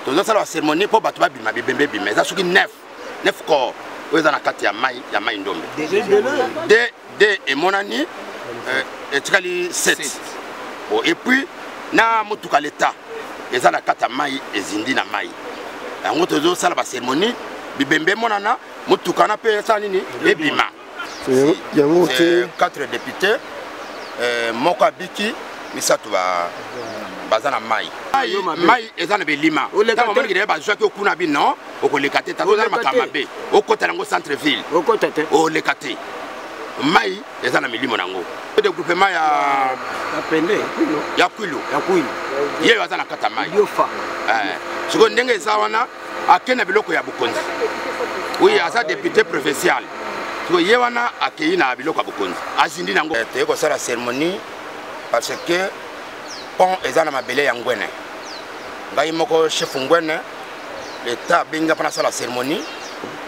Tozo sala cérémonie pour batuba bima bibembe bima. Ça soki 9 corps. Oza na kati ya mai ndombe. De et monani et tikali 7. Et puis na mutuka l'état. Eza na kati ya mai ezindi na mai. Yango tozo sala ba cérémonie bibembe monana mutuka na pe sa nini ebima. Yango te 4 députés moko abiki misatu bazana mai ezana belima tama moni kide bazwa ki okuna bi non okolekate tato na makamba be okota nango centre ville okota te olekate mai ezana milimo nango de groupement ya pende ya kwilu ye bazana kata mai yofa siko ndenge eza wana akena biloko ya bukonzi oui asa député provincial siko ye wana akei na biloko ya bukonzi azindi nango te ko sala cérémonie parce que pont ezana mabele ya ngwene ngai moko chef ngwene l'état benga pana sala cérémonie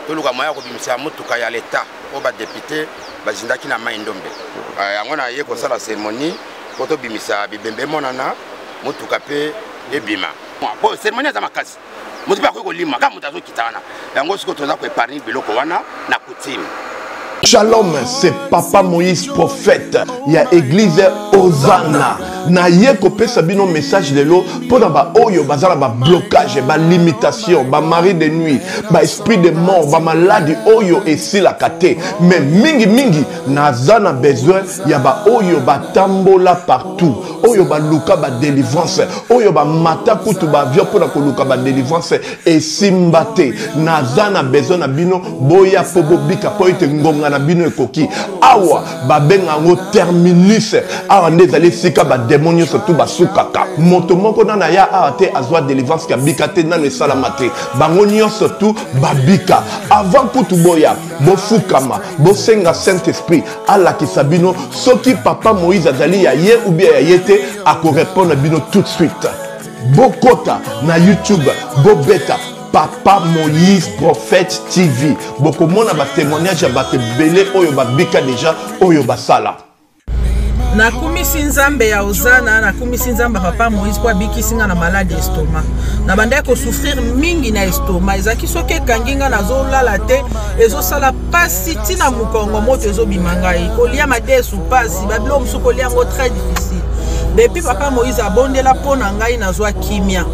toluka moya ko bimisa mutuka ya l'état o ba député bazindaki na mai ndombe yango na ye ko sala cérémonie ko to bimisa bibembe monana mutuka pe ebima po cérémonie za makasi mutu ba ko lima kama mutazo kitana yango siko toza ko épargner biloko wana na coutume. Shalom, c'est Papa Moïse prophète. Il y a église Hosanna. Na ye kopé sabino message de l'eau pour ba oyo bazala ba blocage, ba limitation, ba mari de nuit, ba esprit de mort, ba maladie oyo et si la kate. Mais mingi nazana besoin ya ba oyo ba tambola partout. Oyo ba luka ba délivrance, oyo ba mata kutu ba vio pour ko luka ba délivrance et simbate. Nazana besoin na bino boya pobo bika po ite ngonga na bino ekoki. Awa ba benga ngo terminus. Awa ndezali sika ba démonios surtout basukaka moto moko na ya ate azwa délivrance ka bikate na le salamate bangonio surtout babika avant kutu boya bofukama bosenga Saint Esprit ala kisabino soki Papa Moïse azali ya ye ou bien ya yete ako répondre bino tout de suite bokota na YouTube bobeta Papa Moïse prophète TV bokomona ba témoignage ya ba belé oyo babika déjà oyo basala. Na kumisi nzambe ya Hosanna na kumisi nzambe Papa Moïse kwa bikisinga na malade estomac na banda ko souffrir mingi na estomac ezaki soke kanginga na zo lala te ezo sala pasi tina mukongo moto ezo bimangai kolia matesu pasi babilo musuko lia ngo très difficile depuis Papa Moïse abondela pona ngai na zo kimia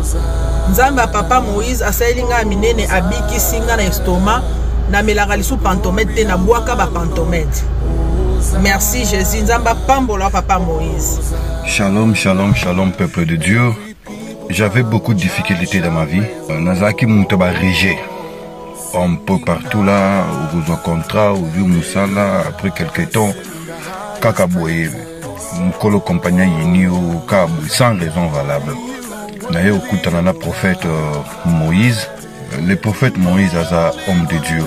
nzambe Papa Moïse asalinga minene abikisinga na estomac na melaka lisu pantomètre te na bwaka ba pantomètre. Merci Jésus, Nzamba Pambola Papa Moïse. Shalom, shalom, shalom peuple de Dieu. J'avais beaucoup de difficultés dans ma vie. Nazaki Moutaba Régé. Un peu partout là, où vous rencontrez, où vous Moussala, après quelques temps, Kakaboué, Mukolo compagnie Yini ou Kabou, sans raison valable. D'ailleurs, au Koutanana prophète Moïse, le prophète Moïse est un homme de Dieu.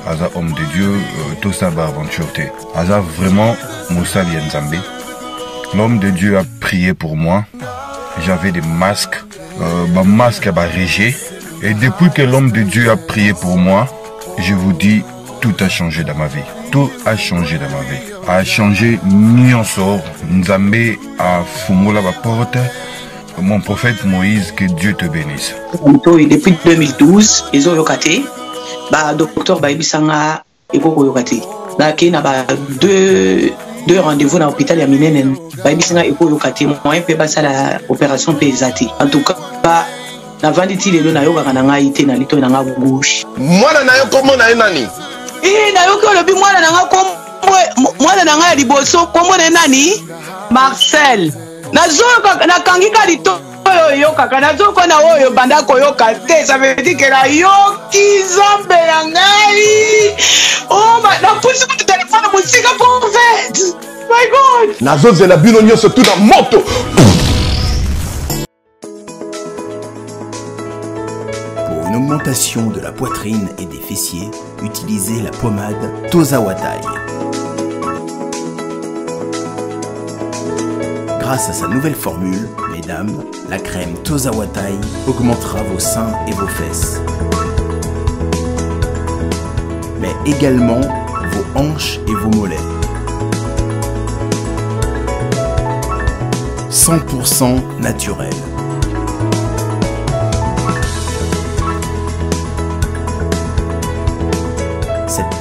Aza homme de Dieu, tout ça va aventure. Aza vraiment Moussa Lienzambe. L'homme de Dieu a prié pour moi. J'avais des masques, masque à Régé. Et depuis que l'homme de Dieu a prié pour moi, je vous dis, tout a changé dans ma vie. Tout a changé dans ma vie. A changé Nyonso, Nzambe a fumola la porte. Mon prophète Moïse, que Dieu te bénisse. Depuis 2012, ils ont locaté. Bah docteur Baibisanga Eko Yokati. Bah qui n'a pas deux rendez-vous dans l'hôpital ya minene. Baibisanga Eko Yokati. Moi un peu basa la opération pesati. En tout cas bah na vanditi lelo na yoka kana ngai te na lito na nga gauche. Mwana na yo komo na nani? Na yo ko lobi mwana na nga komo mwana na nga liboso komo na nani? Marcel. Na zoka na kangika lito yo kaka nazoko na oyo banda koyoka te ça veut dire que la yoki zambe ya ngai oh na pusi ku téléphone musika prophète my god nazo la bino nyonso tout na moto. Pour une augmentation de la poitrine et des fessiers, utilisez la pommade Tozawatai. Grâce à sa nouvelle formule, mesdames, la crème Tozawatai augmentera vos seins et vos fesses, mais également vos hanches et vos mollets. 100% naturel.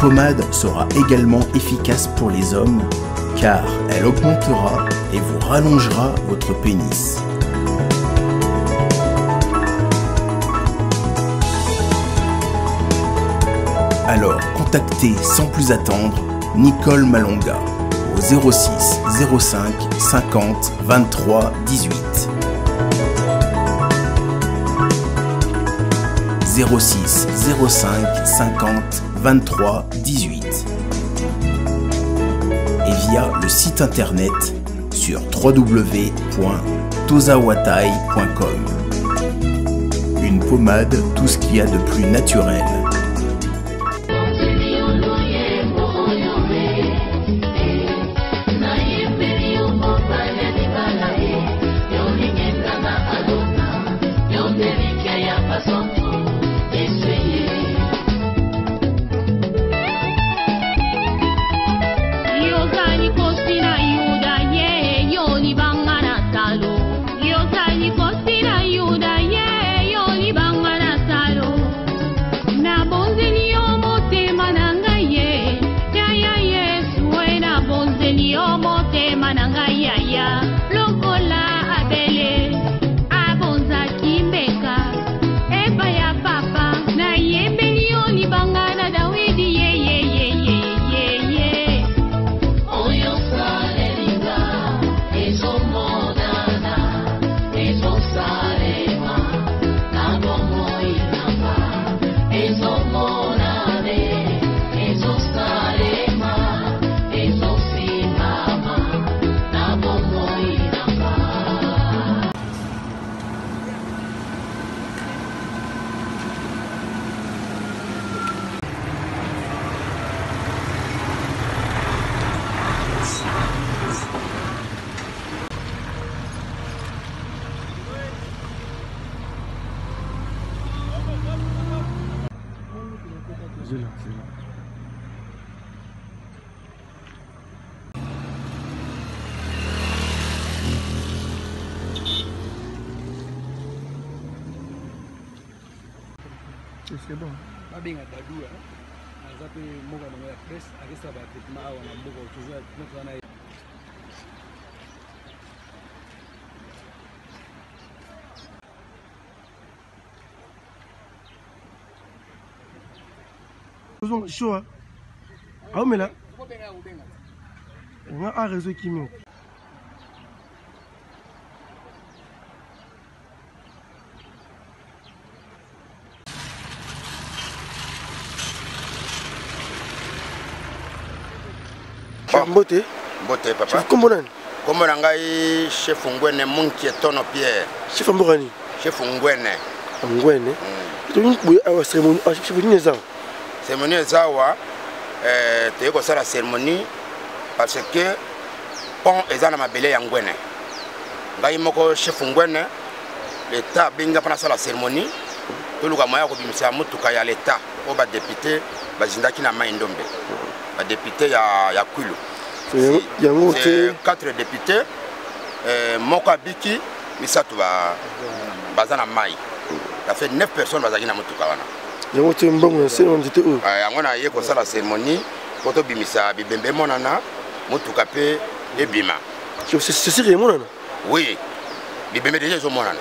pommade sera également efficace pour les hommes car elle augmentera et vous rallongera votre pénis. Alors contactez sans plus attendre Nicole Malonga au 06 05 50 23 18. 06 05 50 23 18 et via le site internet sur www.tozawatai.com. Une pommade, tout ce qu'il y a de plus naturel. C'est bon. Babenga Badou, azape moka na ya presse, akesa ba traitement awa na mboka toujours notre na Nous choix. Ah mais là. On a un réseau qui met. Mbote. Mbote papa. Chef Kombonan. Kombonan ngai chef Ngwene Munki Tono Pierre. Chef Mborani. Chef Ngwene. Ngwene. Tu nous boy à cérémonie, chef ni ça. Cérémonie zawa te ko sala cérémonie parce que pont ezana mabele ya Ngwene. Ngai moko chef Ngwene l'état binga pana sala cérémonie to luka moya ko bimisa mutuka ya l'état o ba député bazindaki na mai ndombe. Ba député ya Kwilu. C'est 4 députés, Moka Biki, Misatu Bazana Mai. Ça fait 9 personnes qui sont dans la cérémonie. Koto Bimisa, Bibembe Monana, Motukape et Bima. C'est sérieux, Monana? Oui, Bibembe déjà ils ont Monana.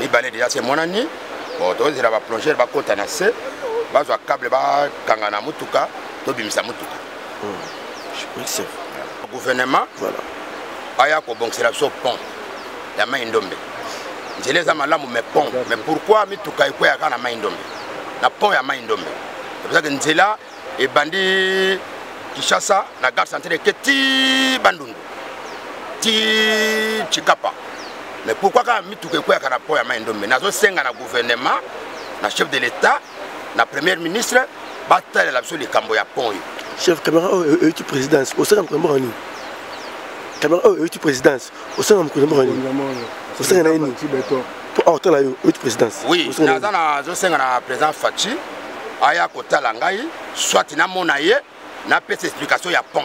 Ils balaient déjà c'est Monani. Bon, donc ils vont plonger, ils vont cotanasser, ils vont câble, ils vont Kangana Motuka, to Bimisa Motuka. Merci. Le gouvernement, voilà. Aya ko bon c'est la so pont. Ya maindombe. Je les amalamu mais pont. Mais pourquoi mi tukai ko ya kana maindombe? Na pont ya maindombe. C'est pour ça que Nzela et bandi Kishasa na gare centrale Keti Bandundu. Ti Chikapa. Mais pourquoi quand mi tukai ko ya kana pont ya maindombe? Nazo senga na gouvernement, na chef de l'état, na premier ministre, bataille la sur les cambo ya pont. Chef caméra tu présidence au sein de Mborani. Caméra tu présidence au sein de Mborani. Au sein de Nini. Pour autant là tu présidence. Oui, na zo senga na président Fachi aya kotala ngai soit na monaye na pese explication ya pont.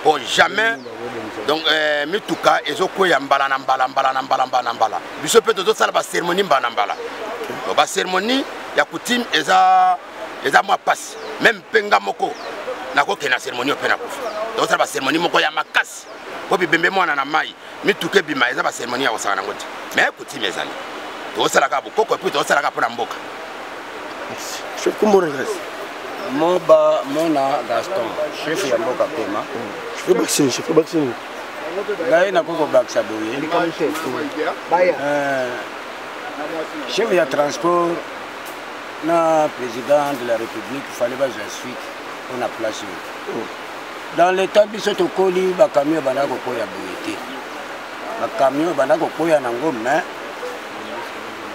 Pour jamais donc mituka ezoko ya mbala na mbala. Biso peut to sala ba cérémonie mbala mbala. Ba cérémonie ya coutume eza moi passe même penga moko nakoke na cérémonie ope na kufa tokosala bacérémonie moko ya makasi po bibembe mwana na mai mituka ebima eza bacérémonie ya kosala nango te mais coutume ezali tokosalaka bokoko epuis tokosalaka mpo na mboka Moba Mona Gaston, chef ya mboka Pema. Chef vaccine. Gaye na koko baksa boye. Chef ya transport na président de la République fallait pas suite on a placé. Dans l'état biso to koli ba camion bana ko koya boyete. Ba camion bana ko koya nango mais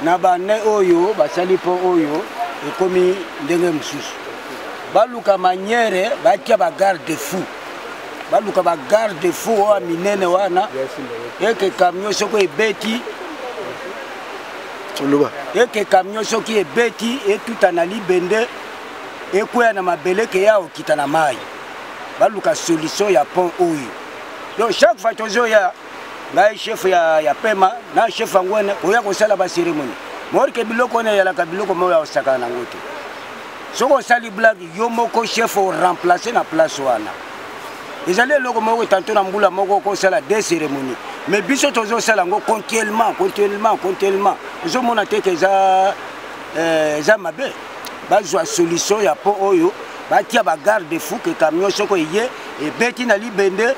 na bane oyo basali po oyo ekomi ndenge mususu. Baluka manière batia ba garde fou. Baluka ba garde fou o minene wana. Eke camion soko ebeti. Eke camion soki ebeti et tout anali bende ekoya na mabele ke ya okita na mai. Baluka solution ya pont oyo. Donc chaque fois tozo ya ngai chef ya Pema na chef ngwene oya ko sala ba cérémonie. Mor ke biloko ne ya la kabiloko mo ya osaka na ngote. Soko sali blague yo moko chef o remplacer na place wana. Ezali loko moko tanto na mbula moko ko sala des cérémonies. Mais biso tozo sala ngo continuellement. Zo mona teke za mabe. Ba zo solution ya po oyo ba tia ba garde fou que camion soko yé et beti na libende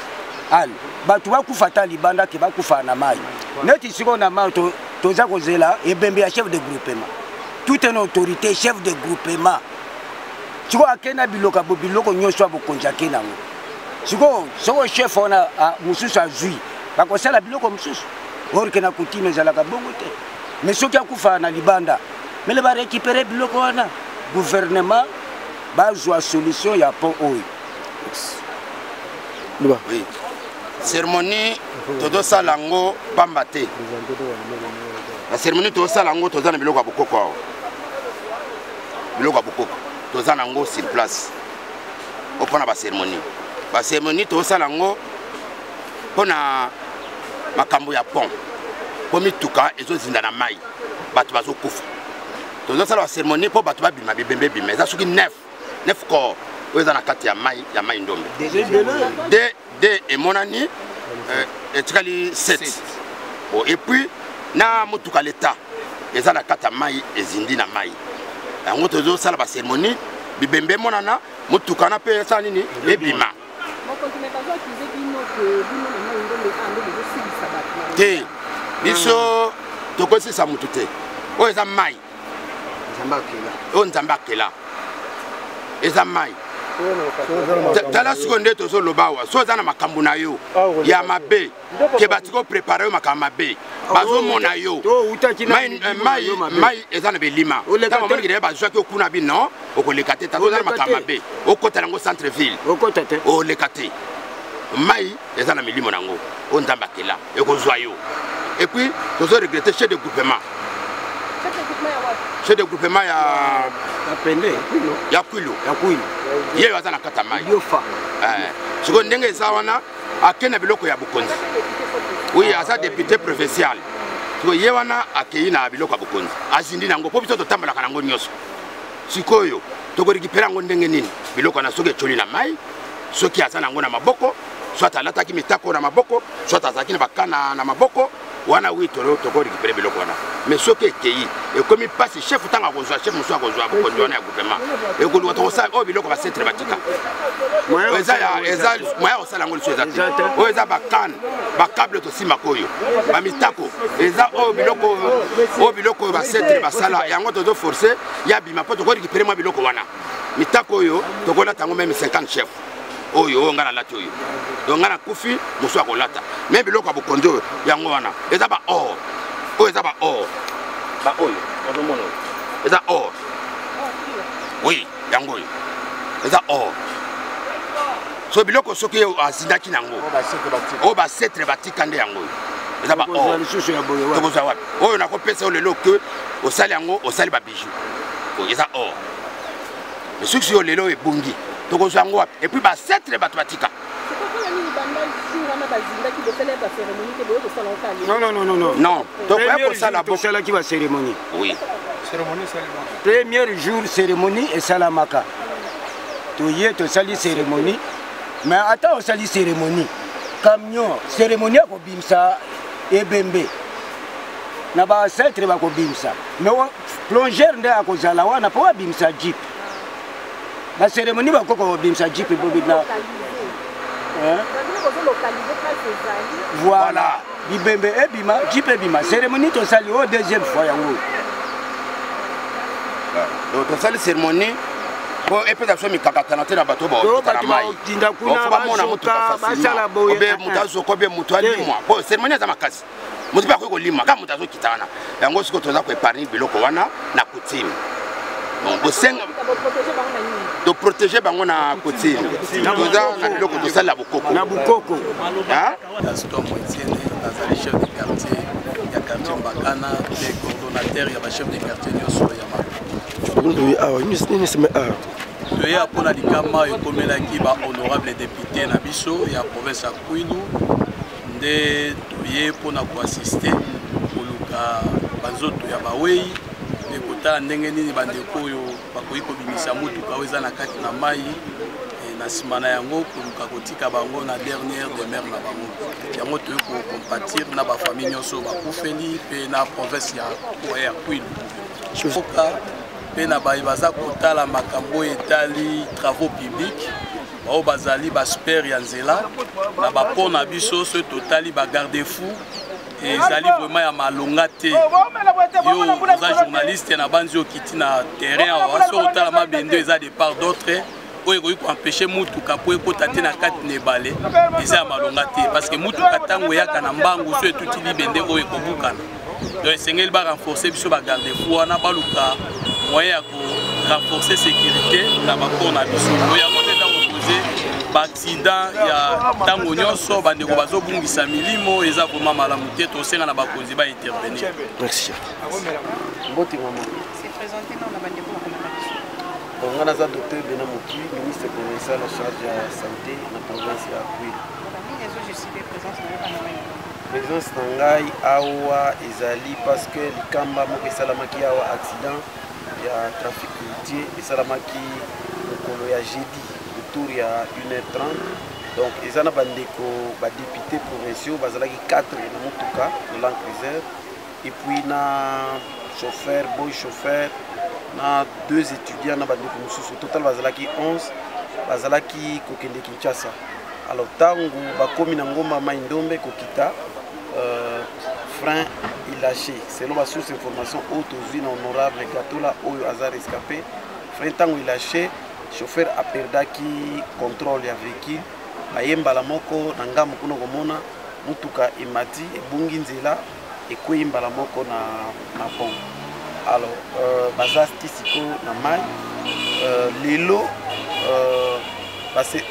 al. Ba tu ba kufata libanda ke ba kufa na mai. Neti siko na mai toza ko zela et bembe ya chef de groupement. Toute une autorité chef de groupement. Siko akena biloko nyoswa bokonja kenango. Siko chef ona mususu azui bakosala biloko mususu orke na kutime zalaka bongo te mais soki akufa na libanda mais le ba récupérer biloko wana gouvernement bazwa solution ya pont oyo. Oui. Cérémonie todo salango pamba te. La cérémonie todo salango toza na biloko bokoko awo. Biloko bokoko toza nango sur place. Opona ba cérémonie. Ba cérémonie todo salango pona makambo ya pont. Po mituka ezozinda na mai. Bato bazokufa. Tozo sala ba cérémonie po bato babima bibembe bima. Eza soki 9 corps. Oza na kati ya mai ndombe. De emonani etikali 7. Et puis na mutuka l'état eza na kati ya mai ezindi na mai. Yango tozo sala ba cérémonie bibembe monana mutuka na pe sa nini ebima. Te biso tokosisa mutu te oyo eza mai oyo nzambe akela eza mai tala siko nde tozoloba awa so oza na makambo na yo ya mabe ke batiki oprepare yo makambo mabe bazomona yo mai eza na belima ntango omoniki bazwaki okuna bino okoleka te tata oza na makambo mabe okota nango centre ville oleka te mai eza na milimo nango oyo nzambe akela ekozwa yo et puis tozo regretter chef de groupement ya Kwilu ye aza na kata mai siko ndenge eza wana akena biloko ya bokonzi oui aza député provincial siko ye wana akei na biloko ya bokonzi azindi nango po biso totambolaka nango nyonso sikoyo tokorekipera yango ndenge nini biloko na soki ecoli na mai soki aza nango na maboko soit alataki mitako na maboko soit azalaki na bakana na maboko wana wi tokorekipere biloko wana mais soki ekei ekomi mpasi chef ntango akozwa chef mosusu akozwa bokonzi wana ya groupement ekoluka tokosala oyo biloko basetre batika eza moya kosala yango liso eza te oyo eza bakane bakable tosimaka oyo bamitako eza oyo biloko oyo basetre basala yango tozoforce ya bima mpo tokorekipere mwa biloko wana mitako oyo tokolata yango meme 50 chef oyo nga na lati oyo donc nga na kufi mosu akolata mais biloko ya bokonzi oyo yango wana eza ba or oyo eza ba or ba oyo ozomona oyo eza or oui yango oyo eza or so biloko soki azindaki nango oyo basetre batika nde yango oyo eza ba or tokozwa wapi oyo nakopesa oyo lelo ke osali yango osali babiju oyo eza or mais soki oyo lelo ebungi tokozwa yango wapi et puis basetre bato batika non tokoya kosala bosalaki ba cérémonie oui premier jour cérémonie esalamaka toye tosali cérémonie mais ata osali cérémonie camion cérémonie akobimisa ebembe na baancêtre bakobimisa mais plongeur nde akozala wana mpo abimisa jeep bacérémonie bakoko kobimisa jeep bobina voilà bibembe ebima jeep ebima cérémonie tosali o deuxième fois yango tosali cérémonie po epesa biso mikakatana te na bato baokitana mai bamona motuka facilement obe moto azoko obe moto alimwa po cérémonie aza makasi moto mpe akoki kolima kaka moto azokitana yango sikoyo toza koépargne biloko wana na coutume bosenga toprotege bango na coutume toza na biloko tosalela bokoko na bokoko Gaston Moitiene nazali chef de quartier ya quartier Mbakana mpe coordonnateur ya bachef de quartier nyonso ya toya mpona likama ekomelaki bahonorable député na biso ya province ya Kwilu nde toye mpona koassiste koluka banzoto ya bawei mpe kotala ndenge nini bandeko oyo bakoki kobimisa motuka oyo eza na kati na mai na nsima na yango koluka kotika bango na dernière demeure na bango yango toye kocompatir na bafamille nyonso bakufeli mpe na province ya Kwilu mpe na baye baza kotala makambo etali travaux publics bao bazali basper ya nzela na bapo na biso so totali bagarde fou ezali vraiment ya malonga te yo oza journaliste na banzi okiti na terrain awa so otala mabende eza de part d'autre oyo ekoki koempêche mutuka po ekota te na kati na ebale eza ya malonga te parce que mutuka ntango eyaka na mbangu so etuti libende oyo ekobukana donc esengeli barenforce biso bagarde fou wana baluka moyen ya korenforce sécurité na bakor na biso yango nde eza kopose baaccident ya ntango nyonso bandeko bazobungisa milimo eza vraiment malamu te tosenga na bakonzi baintervenir. On a docteur Bena Moki, ministre provincial en charge de la santé dans la province de Kwilu. Présence Nangai awa ezali parce que likamba moko esalamaki awa accident ya trafic routier esalamaki mokolo ya jeudi autour ya 1h30 donc ezana bandeko ba député provinciaux bazalaki 4 na motuka na Land Cruiser et puis na chauffeur boy chauffeur na 2 étudiants na bandeko mosusu total bazalaki 11 bazalaki kokende Kinshasa. Alors tangu bakomi na ngomba mai ndombe kokita frein il lâché selon ma source d'information autour na honorable Gatola oyo azar escapé frein tangu il lâché chauffeur a perdaki contrôle ya véhicule bayembala moko na ngambo kuna komona mutuka emati ebungi nzela ekweyi mbala moko na pont. Alors bazasti siko na mai lelo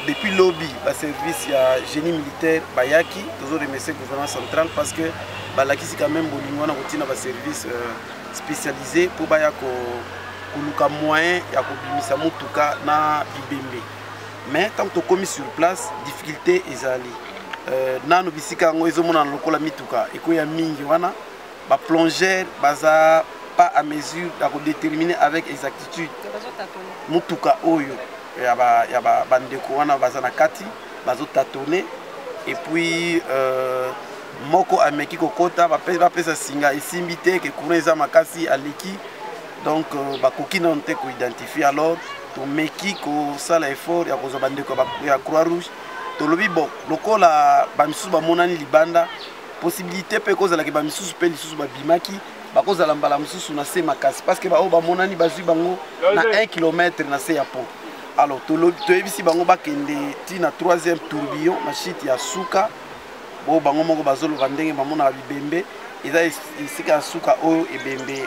depuis lobby le service ya génie militaire bayaki toujours remercier le gouvernement central parce que balakisi quand même bolingo na kotina ba service spécialisé pour baya ko kuluka moyen ya kobimisa mutuka na bibembe mais tant que commis sur place difficulté ezali nanu bisika ngo ezomona lokola mituka ekoya mingi wana ba plongeur baza pas à mesure de déterminer avec exactitude mutuka oyo ya ba bandeko wana bazana kati bazo tâtonner et puis moko ameki kokota ba pesa singa esimbi te ke courant eza makasi aleki donc bakoki na nte ko identifier alors to meki ko sala effort ya kozo bandeko ya Croix Rouge to lobi bon lokola ba misusu ba monani libanda possibilité pe kozala ke ba misusu pe lisusu ba bimaki bakozala mbala misusu na se makasi parce que ba o ba monani bazwi bango na 1 km na se ya pont. Alors toyebisi bango bakende ti na 3e tourbillon machite ya suka bo bango moko bazoloba ndenge bamona bibembe eza esika ya suka oyo ebembe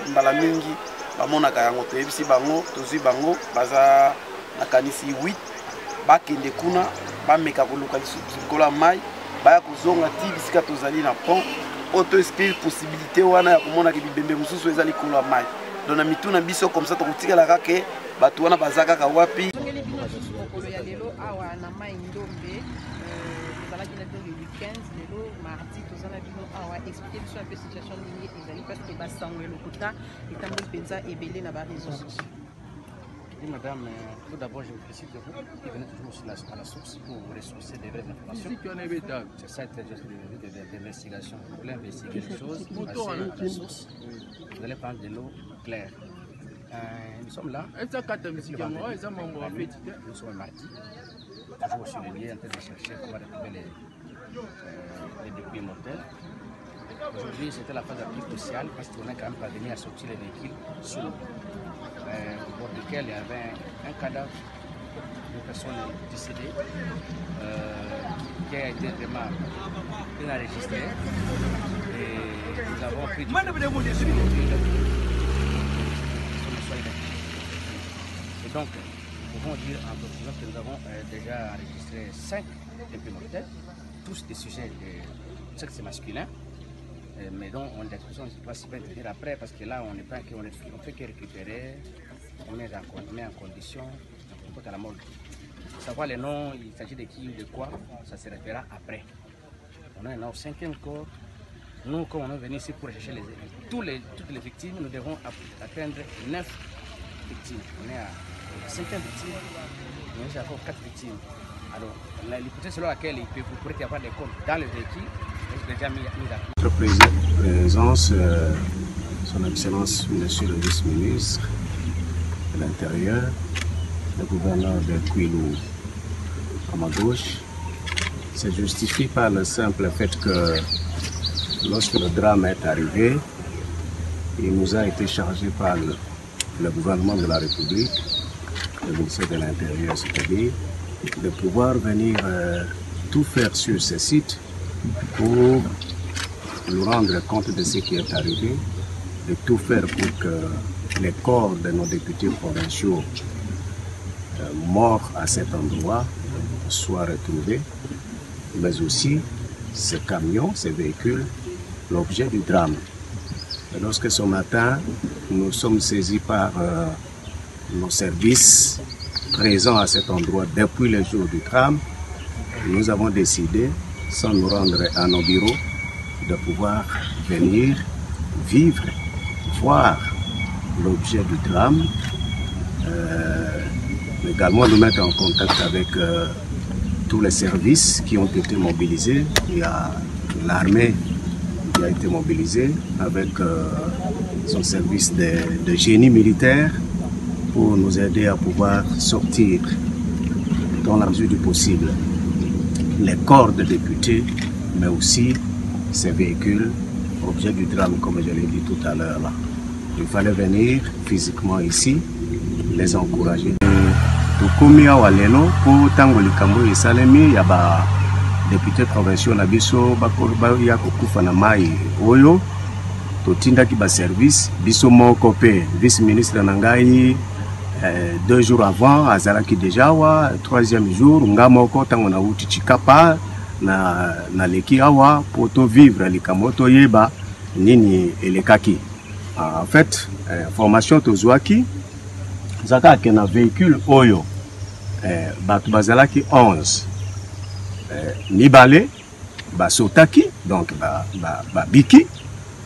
mbala mingi bamonaka yango toyebisi bango tozwi bango baza na kanisi 8 bakende kuna bameka koluka likolo ya mai baya kozonga ti bisika tozali na pont oyo toespire possibilité wana ya komonaka bibembe mosusu eza likolo ya mai donc na mituna biso comme ça tokotikala kaka bato wana baza kaka wapi mokolo ya lelo awa na mai ndombe tozalaki na bino le weekend lelo mardi tozala bino awa expliquer biso un peu situation ndenge ezali parce que basango ya lokuta etamboli mpenza ebele na baréseau sociaux. Oui, madame, tout d'abord, je vous félicite de vous qui venez toujours aussi à la source pour ressourcer des vraies informations. C'est ça, d'investigation. Vous voulez investiguer les choses, passer à la source, vous allez prendre de l'eau claire. Nous sommes là. Nous sommes mardi. Toujours sur le lieu, en train de chercher comment retrouver les débris mortels. Aujourd'hui, c'était la phase la plus cruciale parce qu'on a quand même parvenu à sortir les véhicules sous l'eau. Au bord duquel il y avait un cadavre d'une personne décédée qui a été vraiment bien enregistré. Et nous avons pris et donc, nous pouvons dire en conclusion que nous avons déjà enregistré 5 débris mortels, tous des sujets de sexe masculin. Mais donc, on doit s'y intervenir après parce que là, on ne fait que récupérer, on met en condition, on porte à la morgue. Savoir les noms, il s'agit de qui ou de quoi, ça se référera après. On est au 5e corps. Nous, comme on est venu ici pour chercher toutes les victimes, nous devons atteindre 9 victimes. On est à la 5e victime, mais j'ai encore 4 victimes. Alors, l'hypothèse selon laquelle il pourrait y avoir des corps dans le véhicule, est déjà mis à notre présence, son Excellence, Monsieur le vice-ministre de l'Intérieur, le gouverneur de Kwilu à ma gauche, se justifie par le simple fait que lorsque le drame est arrivé, il nous a été chargé par le gouvernement de la République, le ministère de l'Intérieur, c'est-à-dire de pouvoir venir tout faire sur ce site pour nous rendre compte de ce qui est arrivé, de tout faire pour que les corps de nos députés provinciaux morts à cet endroit soient retrouvés, mais aussi ces camions, ces véhicules, l'objet du drame. Et lorsque ce matin, nous sommes saisis par nos services présents à cet endroit depuis le jour du drame, nous avons décidé, sans nous rendre à nos bureaux, de pouvoir venir vivre, voir l'objet du drame, également nous mettre en contact avec tous les services qui ont été mobilisés. Il y a l'armée qui a été mobilisée avec son service de génie militaire pour nous aider à pouvoir sortir dans la mesure du possible les corps de députés, mais aussi ces véhicules, objets du drame, comme je l'ai dit tout à l'heure. Il fallait venir physiquement ici, les encourager. Tokomi awa lelo po tango likambo esalemi ya ba député provinciaux na biso ya kokufa na mai oyo totindaki ba service biso moko pe vice ministre na ngai 2 jours avant azalaki déjà wa 3e jour nga moko tango na uti chikapa na leki awa pour to vivre likambo to yeba nini elekaki. En fait formation tozwaki zaka ke na véhicule oyo bato bazalaki 11 mibale basotaki donc biki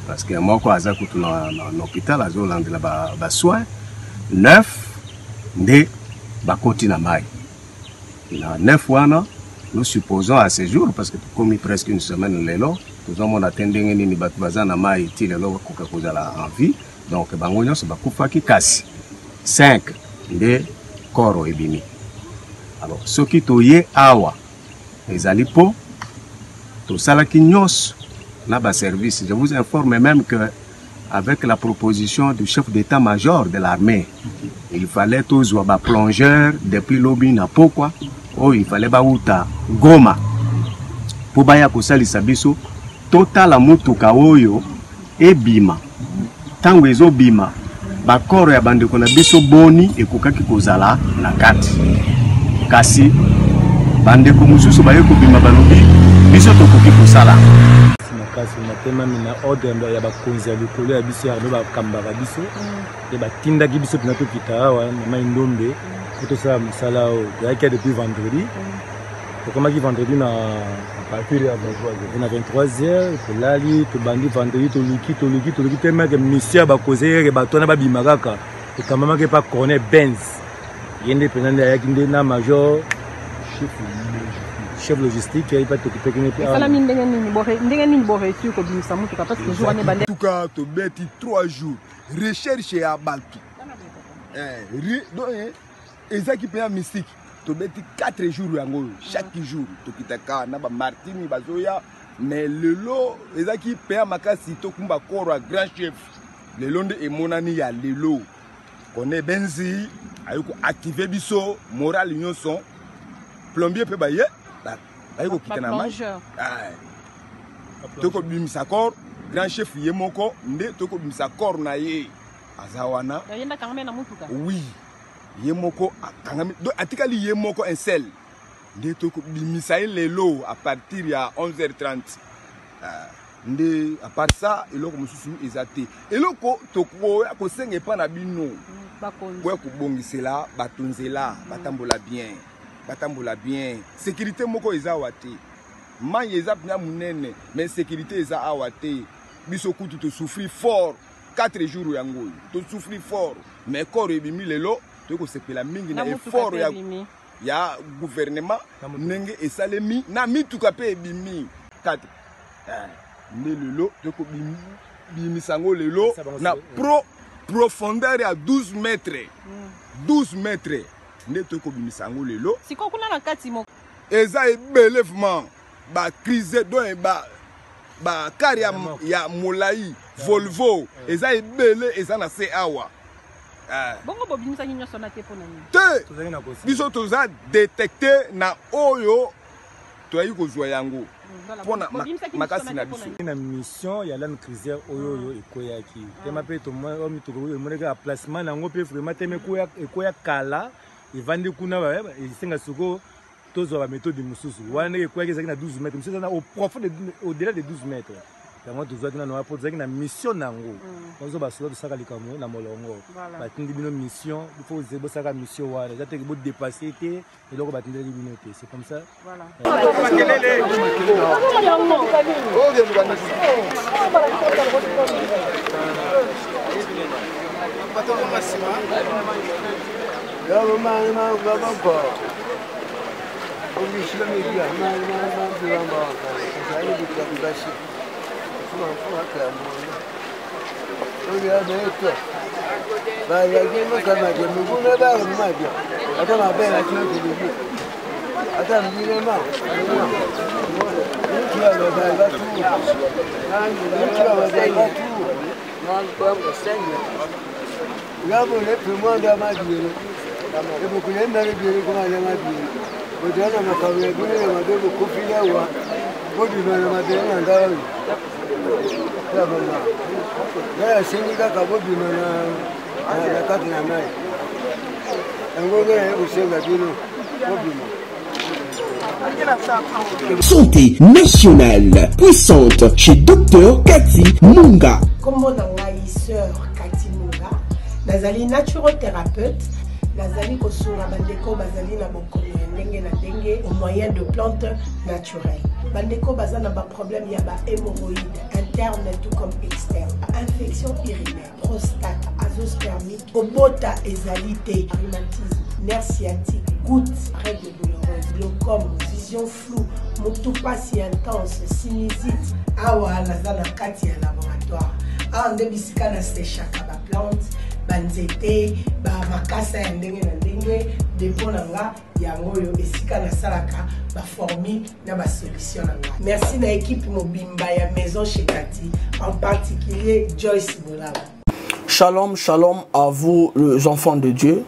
parce que moko aza kutu na hôpital azolandela ba soins 9 nde bakoti na mai na 9 wana nous supposons à ce jour parce que comme presque une semaine lelo tozomona atendenge nini bato baza na mai ti lelo koka kozala en vie donc bango nyonso bakufaki kasi 5 nde koro ebimi. Alors soki toye awa ezali po tosalaki nyonso na ba service. Je vous informe même que avec la proposition du chef d'état-major de l'armée, il fallait tous ba plongeurs depuis lobi na pokwa oh il fallait ba uta Goma po baya kosalisa biso total mutuka oyo ebima tango ezobima bakoro ya bandeko na biso boni ekokaki kozala na kati kasi bandeko mususu baye kobima balobi biso tokoki kosala makasi matema mina ordre ya bakonzi ya likolo ya biso ya bakambaka biso e batindaki biso mpena tokita awa na mai ndombe po tosala mosala oyo toyaki depuis vendredi tokomaki vendredi na partir ya 23h tolali tobandi vendredi toluki temake misia bakonzi eke bato wana babima kaka ekamamaki pa corner benz yende pendant ayaki nde na major chef logistique il va t'occuper que et ça la mine ndenge nini bo réussir ko bimisa mutuka parce que jour ne bande tout cas to beti 3 jours recherche ya balki donc ezaki pe mystique to beti 4 jours yango chaque jour to kitaka na ba martini bazoya mais lelo ezaki pe makasi to kumba koro grand chef lelo nde emonani ya lelo connaît benzi ayiko activer biso moral union son plombier pe baye ayiko kitana match toko bimisa kor grand chef yemoko nde toko bimisa kor na ye azawana yenda kangame na mutuka oui yemoko kangame do atikali yemoko un seul nde toko bimisa lelo à partir ya 11h30 nde à part ça eloko mususu ezate eloko toko ya kosenga pa na bino kwa kubongisela batunzela batambola bien sécurité moko eza wate manye eza bina munene mais sécurité eza awate biso kutu to souffrir fort 4 jours yango to souffrir fort mais corps ebimi lelo to ko sepela mingi na effort ya gouvernement nenge esalemi na mituka pe ebimi 4 nde lelo to ko bimi sango lelo na profondeur ya 12 mètres 12 mètres nde to ko bimi sango lelo siko kuna na kati moko eza ebelevement ba crise do ba kari ya molai Volvo eza ebele eza na se awa bongo bobimisa nyinyo sona te pona ni te biso toza détecter na oyo toyi kozwa yango pona makasi na biso na mission ya lan crise oyo ekoyaki tema pe to mo mitoko moneka placement nango pe vraiment teme ekoya kala evandi kuna ba isenga suko tozwa ba méthode mususu wana ekoyaki ezaki na 12 mètres mususu na au profond au-delà de 12 mètres yango tozwaki na noa po tozalaki na mission nango ozo basola tosaka likambo na molongo batindi bino mission il faut bosaka mission wana eza teke bodépasser te eloko batindeli bino te c'est comme ça Santé nationale puissante chez Dr Cathy Munga. Comment on a sœur Cathy Munga, nazali naturothérapeute, nazali kosura bandeko bazali na bokono ndenge na ndenge au moyen de plantes naturelles. Bandeko bazana ba problème ya ba hémorroïdes interne tout comme externe, infection urinaire, prostate, azoospermite, obota ezalité, rhumatisme, nerf sciatique, gouttes, règles douloureuses, glaucome, vision floue, motupa si intense, sinusite, awa nazana kati ya laboratoire. Awa nde bisika na séchaka ba plante, banzete, ba makasa ya ndenge na ndenge, depo na nga yango yo esika na salaka ba formi na ba solution na nga. Merci na équipe mobimba ya maison chez Cathy, en particulier Joyce Bolala. Shalom, shalom à vous les enfants de Dieu.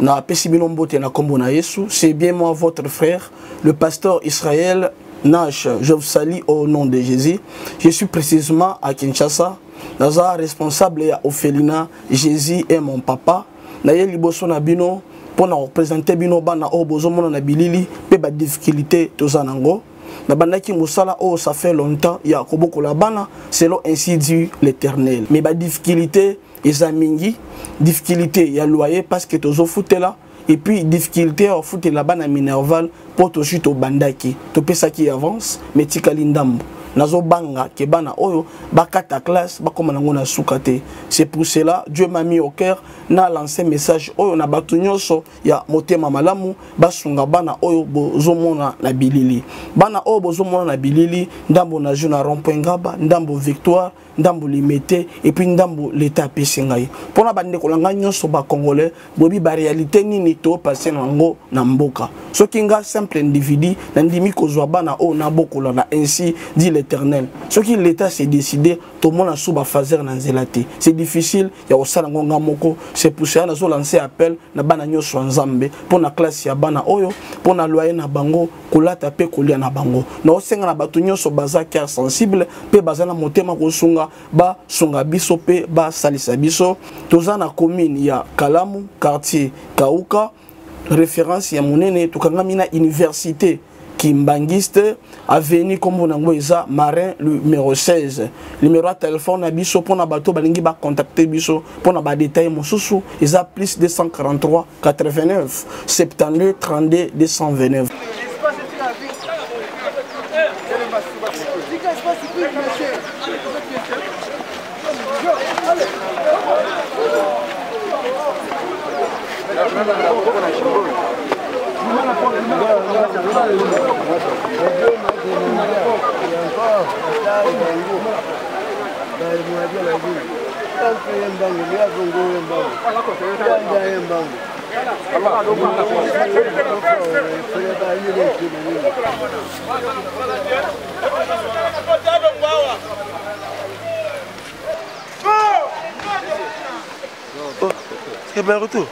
Na pesibilombo te na kombo na Yesu, c'est bien moi votre frère, le pasteur Israël Nash. Je vous salue au nom de Jésus. Je suis précisément à Kinshasa. Naza responsable ya Ophelina, Jésus est mon papa. Na ye liboso na bino pour na représenter bino bana o bozomona na bilili pe ba difficulté tozanango. Na bandaki musala o ça fait longtemps ya koboko la bana selon ainsi dit l'Éternel. Mais ba difficulté ezamingi, difficulté ya loyer parce que tozo foutela et puis difficulté au foutela bana minerval pour to chute au bandaki. To pesa qui avance mais tikali ndambo. nazo banga ke bana oyo bakata classe bakoma nango na sukate. C'est pour cela Dieu m'a mis au cœur na lancé message oyo na batu nyonso ya motema malamu basunga bana oyo bozomona na bilili. Bana oyo bozomona na bilili ndambo na jeu na rond-point Ngaba, ndambo Victoire, ndambo Limité et puis ndambo l'état pesingai. Pona bande kolanga nyonso ba congolais bobi ba réalité nini to passer nango na mboka. Soki nga simple individu na ndimi kozwa bana oyo na bokola na ainsi dit l'Éternel. Soki l'état s'est décidé tout le monde a sous fazer na nzelati. C'est difficile ya osala ngonga moko. C'est pour ça na zo lancer appel na bana nyonso nzambe pour na classe ya bana oyo pour na loyer na bango kolata pe kolia na bango. Na osenga na batu nyonso baza cœur sensible pe baza na motema kosunga ba sunga biso pe ba salisa biso. Toza na commune ya Kalamu quartier Kauka référence ya monene tukangami na université Kimbangiste avenue comme nango eza Marin numéro 16. Numéro de téléphone na biso pona bato balingi ba contacter biso pona ba détail mosusu eza plus 243 89 72 32 229. C'est bien retour.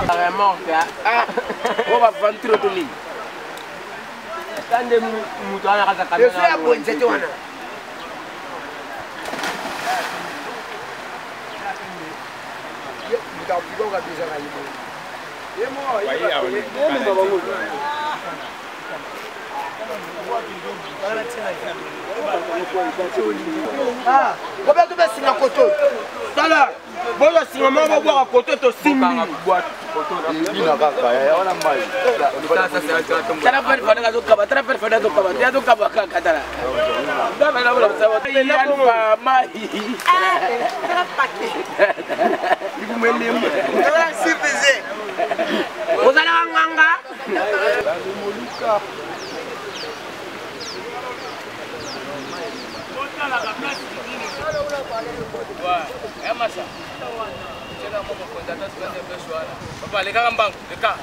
Vraiment, on va vendre tout le lit. Je suis à point, c'est toi. Ah, combien tu vas signer à côté? Tala, bon, je signe, on va voir à côté, tu signes. Papa, les gars en banque, les gars.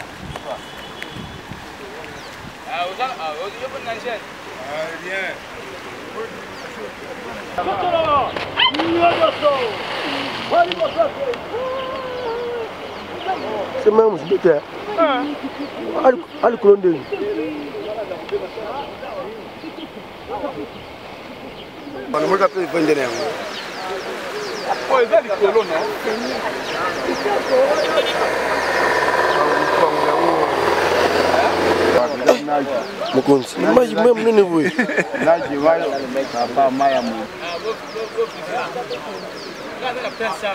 C'est même ce que allez, colonne. On ne peut pas vendre. Poi vedi quello no? Mukunzi, maji mwe mnene wewe. Naji wao papa maya mu. Kaza na pesa.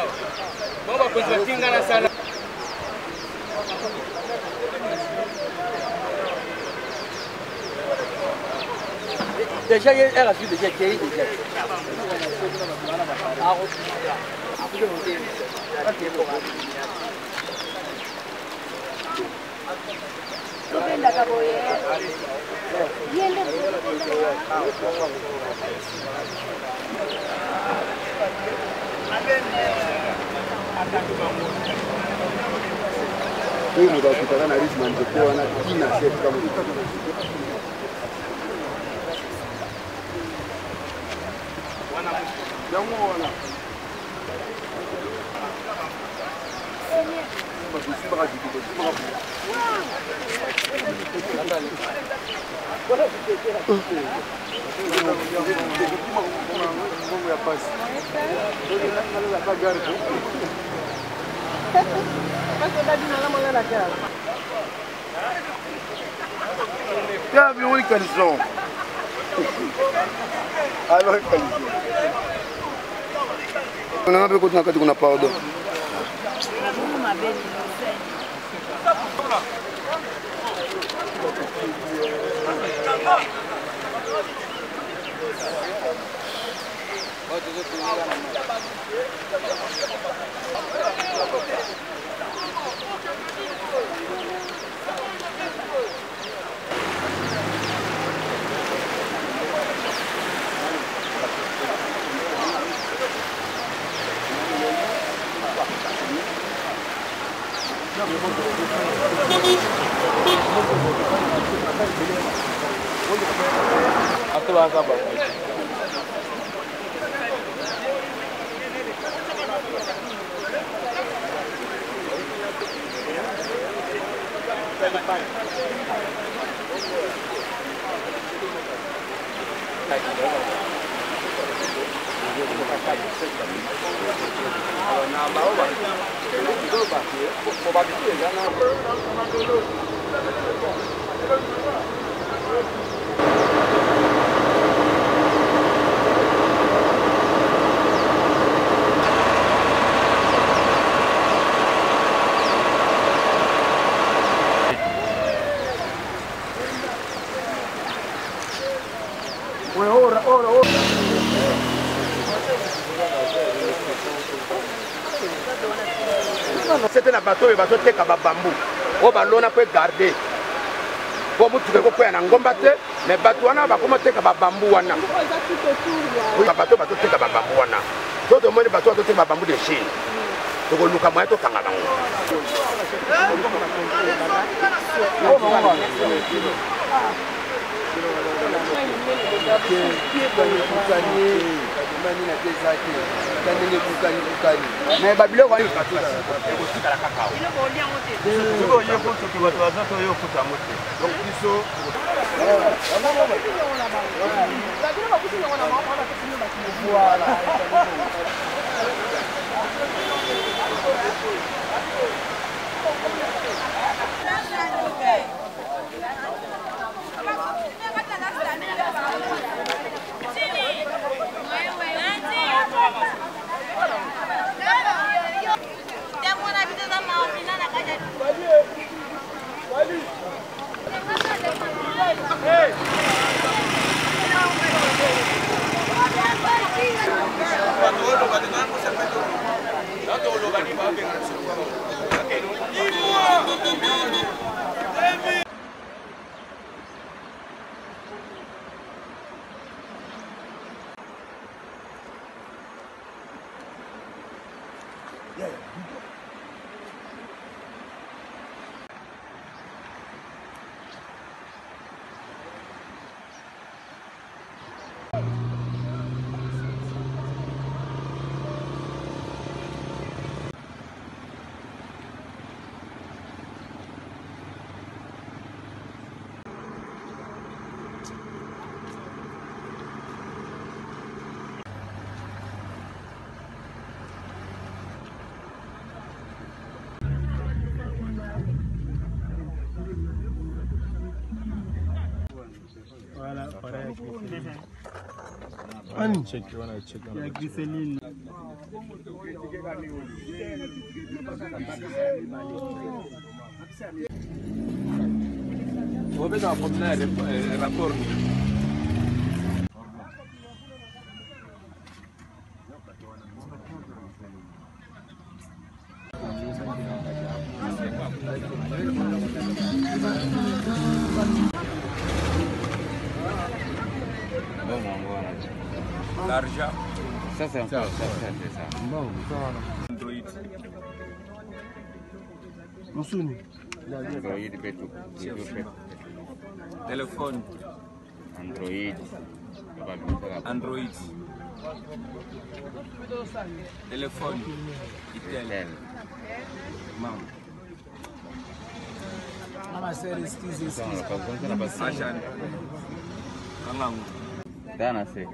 Baba kwa kinga na sana. Déjà, elle a vu déjà qu'il y a eu déjà. Huyu mtakutana na Richmond kwa na kina chef kama wana Mas eu dá de nada, mulher naquela. Ya avion caleçon. Alors caleçon. On a un peu continué quand on a pardon. C'était la bateau et bateau teka ba bambou. O balona peut garder. Pour mutu ko ko na ngomba te, mais bateau wana ba ko teka ba bambou wana. Oui, bateau teka ba bambou wana. Tout le monde bateau teka ba bambou de Chine. Donc on luka moyen to kanga bango. Mais babilo kwa hiyo kutika la kakao. Sio yeye kwa sababu watu wazato yeye kuta moto. Donc kiso. Voilà, pareil. Anne, check, voilà, check. Il y a glycéline. On va dans le rapport. L'argent. Ça c'est un peu ça. Bon, Android. Moussuni. Téléphone. Android. Téléphone. Itel. Mam. Mama sir, excuse. Ajan. Kalangu. Dana se.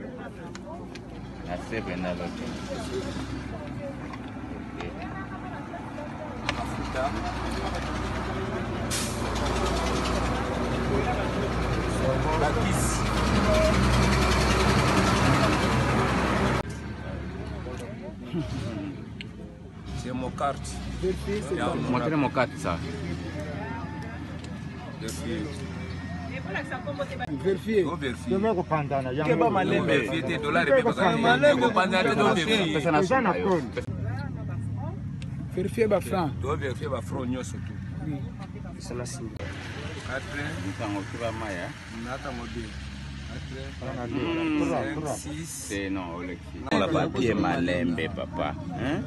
Nasce penalo. Afrika. C'est mon carte. Montrez mon carte, ça. Vérifier. Vérifier ba franc. Doit vérifier ba franc nyo surtout. Oui. C'est la signe. Après, ntango kiba maya. Nata mobile. C'est non, Olexi. On l'a papier malembe, papa. Hein?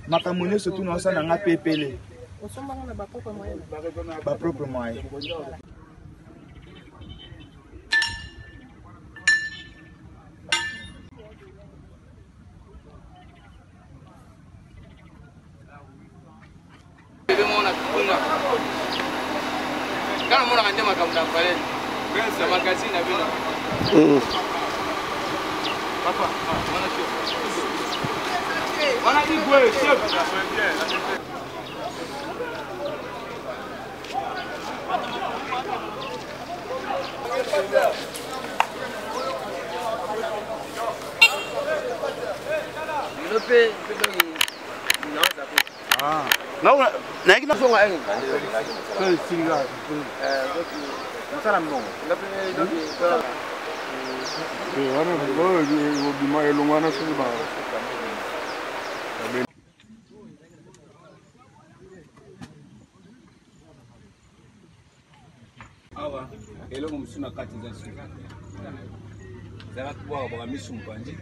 makambo nyonso tuna osala nga pepele bapropre moyen Kana mona kande makambo na pale. Pesa magazine na bino. Papa, mwana chef. Mwana digwe chef. Ah. Não, não é que nós vamos aí. Awa, eloko musu na kati za suka. Zara kwa bwa misu mpandi.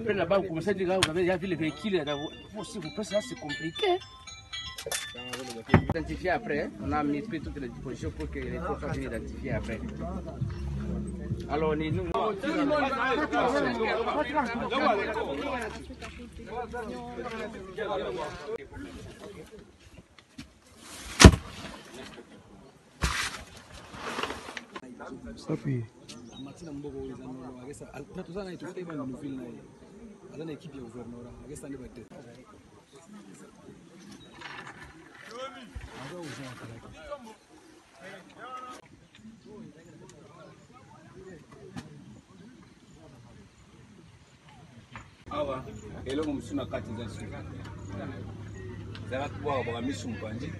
Là-bas, vous commencez à dire, vous avez déjà vu les véhicules, si vous pensez, c'est compliqué. Identifier après, on a mis toutes les dispositions pour que les forces soient identifiées après. Alors, nous. Safi. Martina Mbogo is an I guess Natuzana to stay in the film. I don't keep your governor. I guess I never did. Awa, eloko musu na kati za suka. Zara kwa bwa misu mpandi.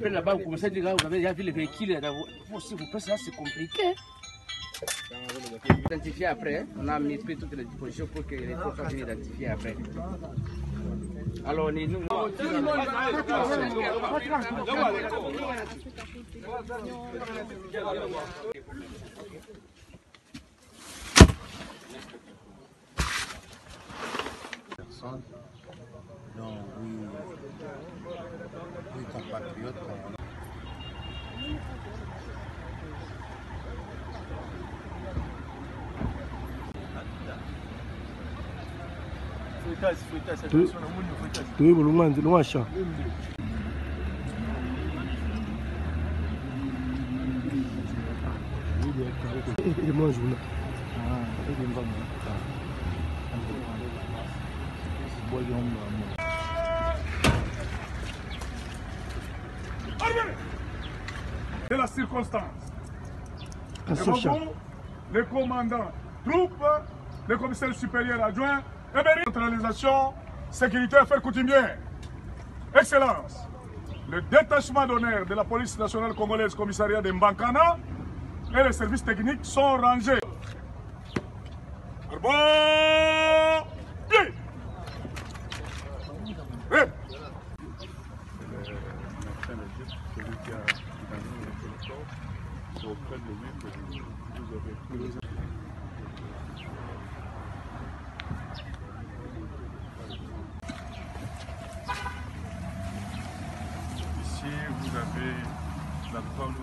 Là-bas, vous commencez à dire, vous avez déjà vu les véhicules, si vous pensez, c'est compliqué. Identifier après, on a mis toutes les dispositions pour que les forces soient identifiées après. Alors, nous... Donc, oui, compatriotes. Oui, vous le chat. Et moi, je vous C'est la circonstance. Les commandants, troupes, les commissaires supérieurs adjoints, centralisation, sécurité, affaires coutumières. Excellence, le détachement d'honneur de la police nationale congolaise, commissariat de Mbankana et les services techniques sont rangés. Bon, bien. Ici, vous avez la parole.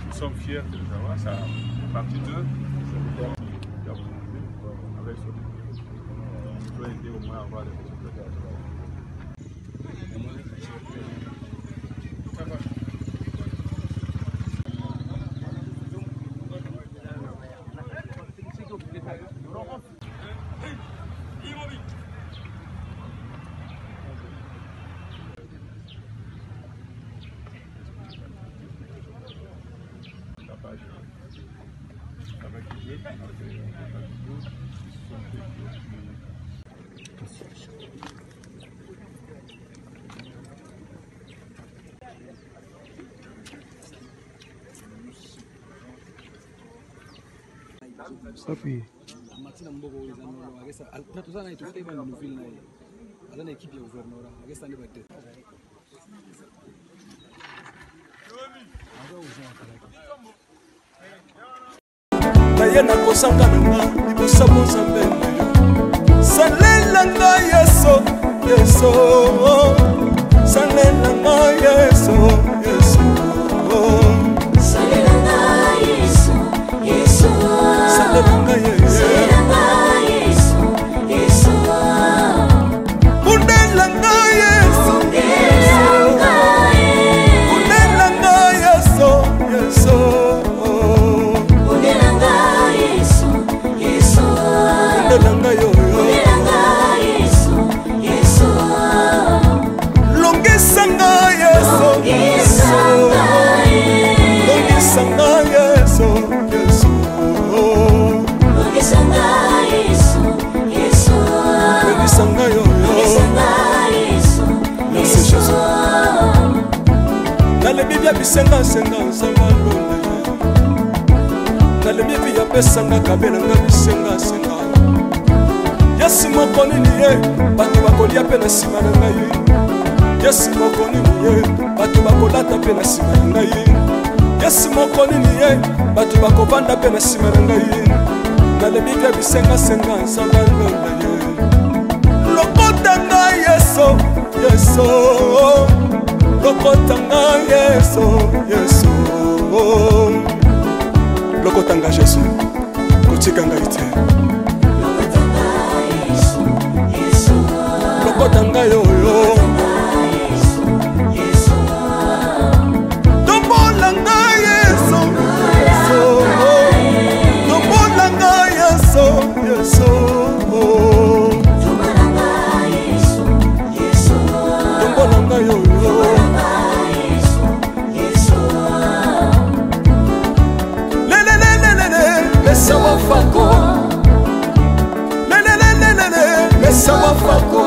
Nous sommes fiers de les avoir, ça fait partie d'eux. Avec ce doit aider au moins à avoir des résultats. Safi. Martina Mboko is an I guess Natuzana to stay in the film. I don't keep your governor. I guess I never did. Nayena kosanga nanga libosa mozambe salela nga yeso yeso salela nga yeso yeso salela nga yeso yeso salela nga yeso yeso undela nga yeso undela nga yeso yeso bisenga senga nsanga lona nalebi ya pesanga kabela nga bisenga senga Yesu moko nini ye bato bakolia pe na nsima na ngai Yesu moko nini ye bato bakolata pe na nsima na ngai Yesu moko nini ye bato bakovanda pe na nsima na ngai nalebi ya bisenga senga nsanga lona ye lokota ngai Yesu Yesu lokotanga Yesu Yesu lokotanga Yesu kotikanga ite lokotanga yoyo tombolanga Yesu tombolanga Yesu Yesu tombolanga yoyo Mesawa fako Mesawa fako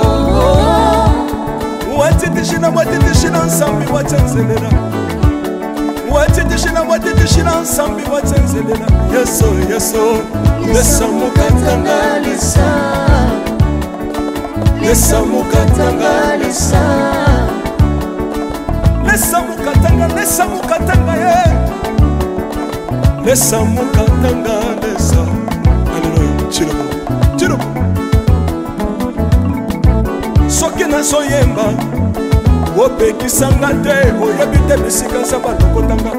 Watiti shina nsambi wachanzelela watitishina nsambi watsenzelela yeso lesa mukatanga lesa mukatanga ye lesa mukatanga aleluya chilo soki nazoyemba opekisanga te oyebi te bisika nzambe alokotanga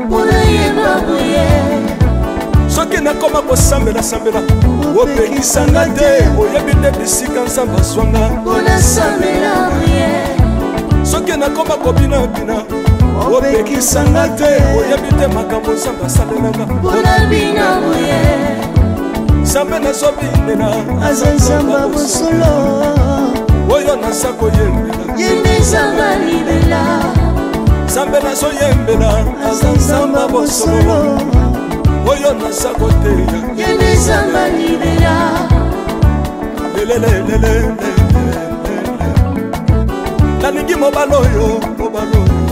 soki nakoma kosambela opekisanga te oyebi te bisika nzambe azwanga soki nakoma kobinabina opekisanga te oyebi te makambo nzambe asalelanga nzambe nazobinela aza nzambe bosolo oyo naza koyembela yendezanga libela nzambe nazoyembela aza nzambe bosolo oyo naza koteya yendezanga libela nalingi mobala oyo